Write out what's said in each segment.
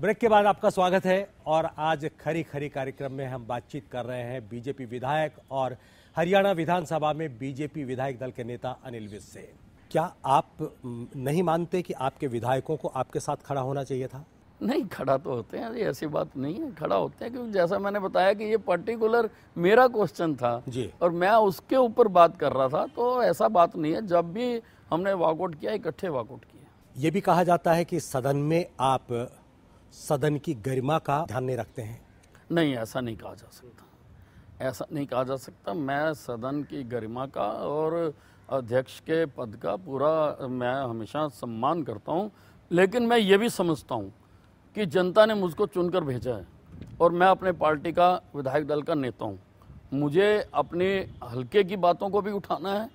Break के बाद आपका स्वागत है और आज खरी खरी कार्यक्रम में हम बातचीत कर रहे हैं बीजेपी विधायक और हरियाणा विधानसभा में बीजेपी विधायक दल के नेता अनिल विज से। क्या आप नहीं मानते कि आपके विधायकों को आपके साथ खड़ा होना चाहिए था? नहीं, खड़ा तो होते हैं, ये ऐसी बात नहीं है, खड़ा होते हैं, क्योंकि जैसा मैंने बताया कि ये पर्टिकुलर मेरा क्वेश्चन था जी। और मैं उसके ऊपर बात कर रहा था, तो ऐसा बात नहीं है। जब भी हमने वॉकआउट किया, इकट्ठे वॉकआउट किया। ये भी कहा जाता है कि सदन में आप सदन की गरिमा का ध्यान नहीं रखते हैं। नहीं, ऐसा नहीं कहा जा सकता, ऐसा नहीं कहा जा सकता। मैं सदन की गरिमा का और अध्यक्ष के पद का पूरा मैं हमेशा सम्मान करता हूँ, लेकिन मैं ये भी समझता हूँ कि जनता ने मुझको चुनकर भेजा है और मैं अपने पार्टी का विधायक दल का नेता हूँ। मुझे अपने हल्के की बातों को भी उठाना है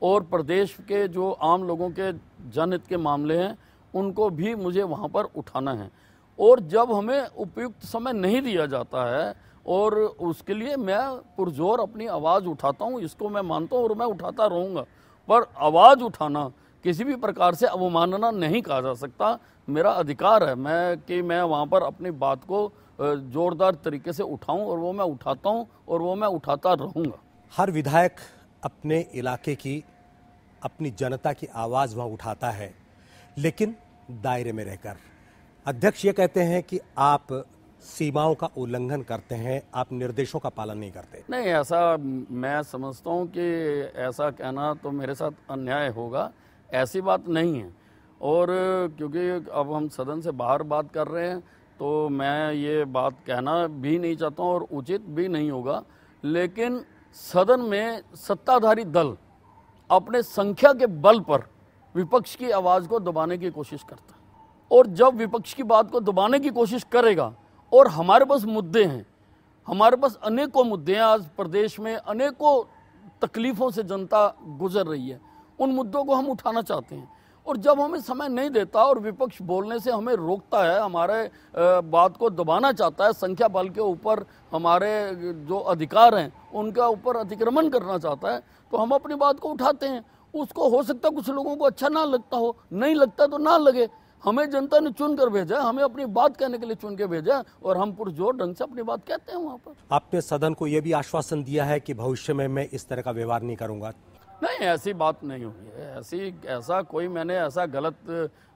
और प्रदेश के जो आम लोगों के जनहित के मामले हैं उनको भी मुझे वहाँ पर उठाना है। और जब हमें उपयुक्त समय नहीं दिया जाता है और उसके लिए मैं पुरजोर अपनी आवाज़ उठाता हूँ, इसको मैं मानता हूँ और मैं उठाता रहूँगा। पर आवाज़ उठाना किसी भी प्रकार से अवमानना नहीं कहा जा सकता। मेरा अधिकार है मैं वहाँ पर अपनी बात को जोरदार तरीके से उठाऊं और वो मैं उठाता हूं और वो मैं उठाता रहूँगा। हर विधायक अपने इलाके की, अपनी जनता की आवाज़ वहाँ उठाता है, लेकिन दायरे में रहकर। अध्यक्ष ये कहते हैं कि आप सीमाओं का उल्लंघन करते हैं, आप निर्देशों का पालन नहीं करते। नहीं, ऐसा मैं समझता हूँ कि ऐसा कहना तो मेरे साथ अन्याय होगा, ऐसी बात नहीं है। और क्योंकि अब हम सदन से बाहर बात कर रहे हैं तो मैं ये बात कहना भी नहीं चाहता हूँ और उचित भी नहीं होगा, लेकिन सदन में सत्ताधारी दल अपने संख्या के बल पर विपक्ष की आवाज़ को दबाने की कोशिश करता है। और जब विपक्ष की बात को दबाने की कोशिश करेगा और हमारे पास मुद्दे हैं, हमारे पास अनेकों मुद्दे हैं, आज प्रदेश में अनेकों तकलीफ़ों से जनता गुजर रही है, उन मुद्दों को हम उठाना चाहते हैं। और जब हमें समय नहीं देता और विपक्ष बोलने से हमें रोकता है, हमारे बात को दबाना चाहता है, संख्या बल के ऊपर हमारे जो अधिकार हैं उनका ऊपर अतिक्रमण करना चाहता है, तो हम अपनी बात को उठाते हैं। उसको हो सकता है कुछ लोगों को अच्छा ना लगता हो, नहीं लगता तो ना लगे। हमें जनता ने चुन कर भेजा, हमें अपनी बात कहने के लिए चुन के भेजा और हम पुरजोर ढंग से अपनी बात कहते हैं वहाँ पर। आपने सदन को यह भी आश्वासन दिया है कि भविष्य में मैं इस तरह का व्यवहार नहीं करूंगा। नहीं, ऐसी बात नहीं हुई है, ऐसा कोई मैंने ऐसा गलत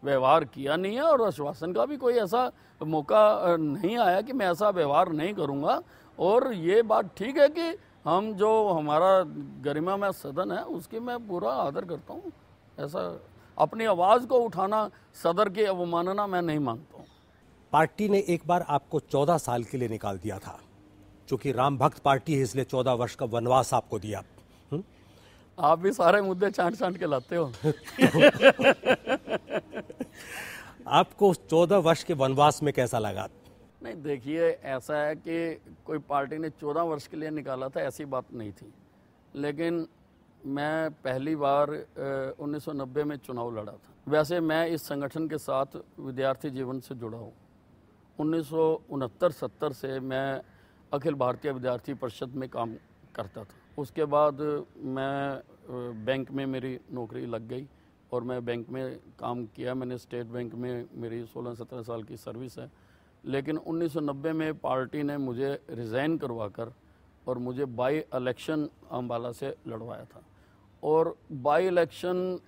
व्यवहार किया नहीं है और आश्वासन का भी कोई ऐसा मौका नहीं आया कि मैं ऐसा व्यवहार नहीं करूँगा। और ये बात ठीक है कि हम जो हमारा गरिमामय सदन है उसकी मैं पूरा आदर करता हूँ। ऐसा अपनी आवाज़ को उठाना सदर की अवमानना मैं नहीं मानता हूँ। पार्टी ने एक बार आपको 14 साल के लिए निकाल दिया था, चूंकि राम भक्त पार्टी है इसलिए 14 वर्ष का वनवास आपको दिया। आप भी सारे मुद्दे छांट के लाते हो। आपको 14 वर्ष के वनवास में कैसा लगा? नहीं, देखिए, ऐसा है कि कोई पार्टी ने 14 वर्ष के लिए निकाला था, ऐसी बात नहीं थी। लेकिन मैं पहली बार 1990 में चुनाव लड़ा था। वैसे मैं इस संगठन के साथ विद्यार्थी जीवन से जुड़ा हूँ। 1969-70 से मैं अखिल भारतीय विद्यार्थी परिषद में काम करता था। उसके बाद मैं बैंक में मेरी नौकरी लग गई और मैं बैंक में काम किया। मैंने स्टेट बैंक में मेरी 16-17 साल की सर्विस है। लेकिन 1990 में पार्टी ने मुझे रिज़ाइन करवाकर और मुझे बाई इलेक्शन अम्बाला से लड़वाया था। और बाई इलेक्शन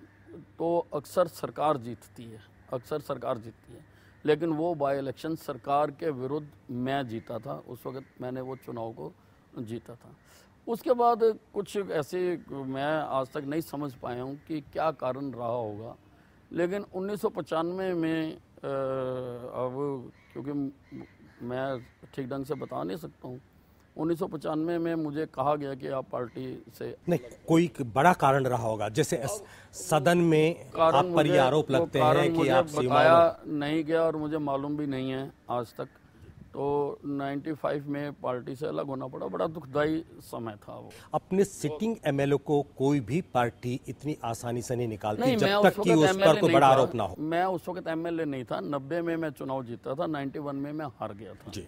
तो अक्सर सरकार जीतती है, लेकिन वो बाई इलेक्शन सरकार के विरुद्ध मैं जीता था। उस वक्त मैंने वो चुनाव को जीता था। उसके बाद कुछ ऐसे मैं आज तक नहीं समझ पाया हूँ कि क्या कारण रहा होगा। लेकिन 1995 में अब क्योंकि मैं ठीक ढंग से बता नहीं सकता हूँ, 1995 में मुझे कहा गया कि आप पार्टी से नहीं, कोई बड़ा कारण रहा होगा, जैसे सदन में आप पर ये आरोप लगते हैं कि आप बताया नहीं गया और मुझे मालूम भी नहीं है आज तक। तो 95 में पार्टी से अलग होना पड़ा, बड़ा दुखदाई समय था वो। अपने सिटिंग एमएलए को कोई भी पार्टी इतनी आसानी से नहीं निकालती जब तक कि उस पर कोई बड़ा आरोप ना हो। मैं उस वक्त एमएलए नहीं था, 90 में मैं चुनाव जीता था, 91 में मैं हार गया था जी।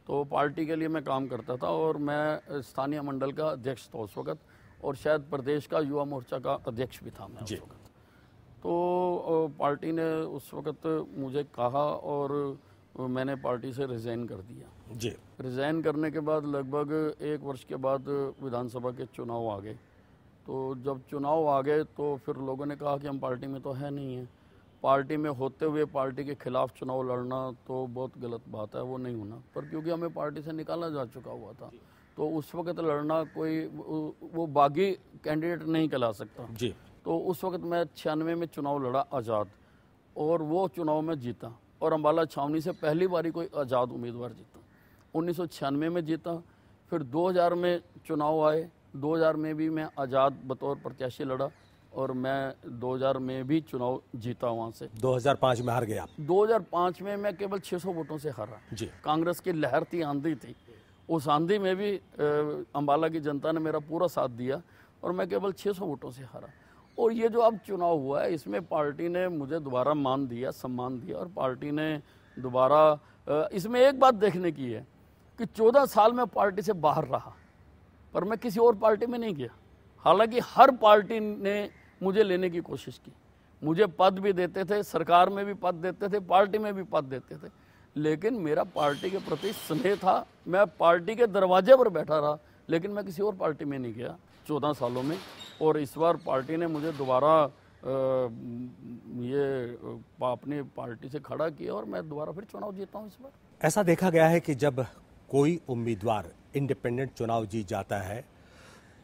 तो पार्टी के लिए मैं काम करता था और मैं स्थानीय मंडल का अध्यक्ष था उस वक्त और शायद प्रदेश का युवा मोर्चा का अध्यक्ष भी था मैं उस वक्त। तो पार्टी ने उस वक्त मुझे कहा और मैंने पार्टी से रिज़ाइन कर दिया जी। रिज़ाइन करने के बाद लगभग 1 वर्ष के बाद विधानसभा के चुनाव आ गए। तो जब चुनाव आ गए तो फिर लोगों ने कहा कि हम पार्टी में तो है नहीं हैं, पार्टी में होते हुए पार्टी के खिलाफ चुनाव लड़ना तो बहुत गलत बात है, वो नहीं होना। पर क्योंकि हमें पार्टी से निकाला जा चुका हुआ था तो उस वक्त लड़ना कोई वो बागी कैंडिडेट नहीं कहला सकता जी। तो उस वक्त मैं 96 में चुनाव लड़ा आज़ाद, और वो चुनाव में जीता, और अम्बाला छावनी से पहली बारी कोई आज़ाद उम्मीदवार जीता। 1996 में जीता, फिर 2000 में चुनाव आए, 2000 में भी मैं आज़ाद बतौर प्रत्याशी लड़ा और मैं 2000 में भी चुनाव जीता वहाँ से। 2005 में हार गया। 2005 में मैं केवल 600 वोटों से हारा जी। कांग्रेस की लहर थी, आंधी थी, उस आंधी में भी अम्बाला की जनता ने मेरा पूरा साथ दिया और मैं केवल 600 वोटों से हारा। और ये जो अब चुनाव हुआ है इसमें पार्टी ने मुझे दोबारा मान दिया, सम्मान दिया, और पार्टी ने दोबारा इसमें एक बात देखने की है कि 14 साल में पार्टी से बाहर रहा पर मैं किसी और पार्टी में नहीं गया। हालांकि हर पार्टी ने मुझे लेने की कोशिश की, मुझे पद भी देते थे, सरकार में भी पद देते थे, पार्टी में भी पद देते थे, लेकिन मेरा पार्टी के प्रति स्नेह था। मैं पार्टी के दरवाजे पर बैठा रहा, लेकिन मैं किसी और पार्टी में नहीं गया 14 सालों में। और इस बार पार्टी ने मुझे दोबारा अपनी पार्टी से खड़ा किया और मैं दोबारा फिर चुनाव जीता हूँ इस बार। ऐसा देखा गया है कि जब कोई उम्मीदवार इंडिपेंडेंट चुनाव जीत जाता है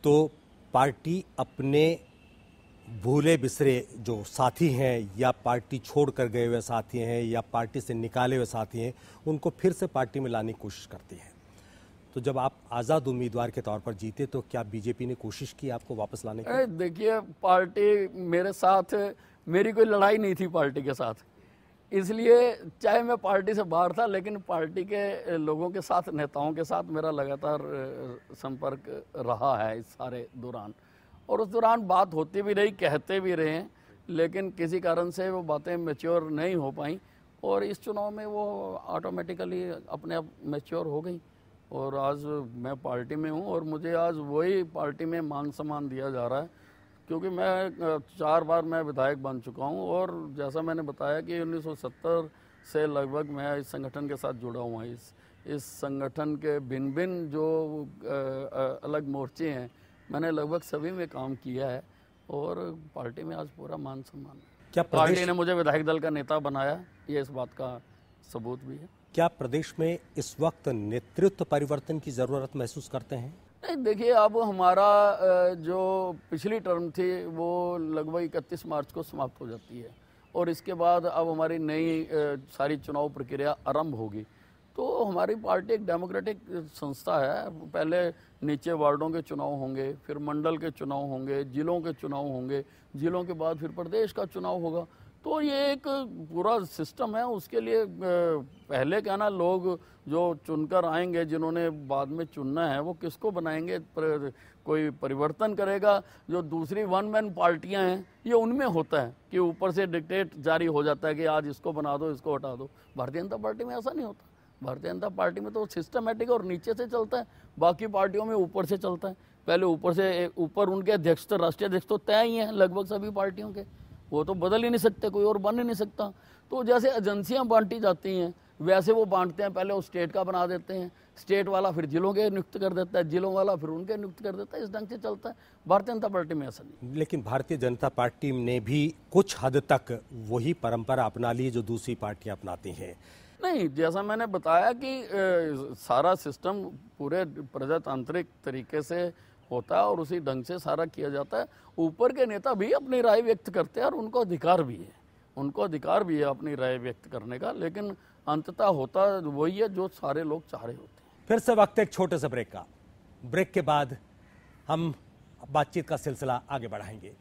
तो पार्टी अपने भूले बिसरे जो साथी हैं या पार्टी छोड़ कर गए हुए साथी हैं या पार्टी से निकाले हुए साथी हैं उनको फिर से पार्टी में लाने की कोशिश करती है। तो जब आप आज़ाद उम्मीदवार के तौर पर जीते तो क्या बीजेपी ने कोशिश की आपको वापस लाने की? देखिए, पार्टी मेरे साथ, मेरी कोई लड़ाई नहीं थी पार्टी के साथ, इसलिए चाहे मैं पार्टी से बाहर था लेकिन पार्टी के लोगों के साथ, नेताओं के साथ मेरा लगातार संपर्क रहा है इस सारे दौरान। और उस दौरान बात होती भी रही, कहते भी रहे, लेकिन किसी कारण से वो बातें मैच्योर नहीं हो पाई और इस चुनाव में वो ऑटोमेटिकली अपने आप मैच्योर हो गई। और आज मैं पार्टी में हूँ और मुझे आज वही पार्टी में मान सम्मान दिया जा रहा है, क्योंकि मैं 4 बार मैं विधायक बन चुका हूँ। और जैसा मैंने बताया कि 1970 से लगभग मैं इस संगठन के साथ जुड़ा हुआ हूँ। इस संगठन के भिन्न भिन्न जो अलग मोर्चे हैं मैंने लगभग सभी में काम किया है और पार्टी में आज पूरा मान सम्मान है। क्या पार्टी ने मुझे विधायक दल का नेता बनाया, ये इस बात का सबूत भी है। क्या प्रदेश में इस वक्त नेतृत्व परिवर्तन की जरूरत महसूस करते हैं? नहीं, देखिए, अब हमारा जो पिछली टर्म थी वो लगभग 31 मार्च को समाप्त हो जाती है और इसके बाद अब हमारी नई सारी चुनाव प्रक्रिया आरंभ होगी। तो हमारी पार्टी एक डेमोक्रेटिक संस्था है। पहले नीचे वार्डों के चुनाव होंगे, फिर मंडल के चुनाव होंगे, जिलों के चुनाव होंगे, जिलों के बाद फिर प्रदेश का चुनाव होगा। तो ये एक पूरा सिस्टम है। उसके लिए पहले क्या ना, लोग जो चुनकर आएंगे, जिन्होंने बाद में चुनना है, वो किसको बनाएंगे, कोई परिवर्तन करेगा। जो दूसरी वन मैन पार्टियां हैं ये उनमें होता है कि ऊपर से डिक्टेट जारी हो जाता है कि आज इसको बना दो, इसको हटा दो। भारतीय जनता पार्टी में ऐसा नहीं होता। भारतीय जनता पार्टी में तो सिस्टमेटिक और नीचे से चलता है, बाकी पार्टियों में ऊपर से चलता है। पहले ऊपर उनके अध्यक्ष, राष्ट्रीय अध्यक्ष तो तय ही हैं लगभग सभी पार्टियों के, वो तो बदल ही नहीं सकते, कोई और बन ही नहीं सकता। तो जैसे एजेंसियां बांटी जाती हैं वैसे वो बांटते हैं। पहले वो स्टेट का बना देते हैं, स्टेट वाला फिर जिलों के नियुक्त कर देता है, जिलों वाला फिर उनके नियुक्त कर देता है। इस ढंग से चलता है। भारतीय जनता पार्टी में ऐसा नहीं। लेकिन भारतीय जनता पार्टी ने भी कुछ हद तक वही परंपरा अपना ली जो दूसरी पार्टियां अपनाती हैं। नहीं, जैसा मैंने बताया कि सारा सिस्टम पूरे प्रजातांत्रिक तरीके से होता है और उसी ढंग से सारा किया जाता है। ऊपर के नेता भी अपनी राय व्यक्त करते हैं और उनको अधिकार भी है, अपनी राय व्यक्त करने का, लेकिन अंततः होता वही है जो सारे लोग चाह रहे होते हैं। फिर से वक्त एक छोटे से ब्रेक के बाद हम बातचीत का सिलसिला आगे बढ़ाएंगे।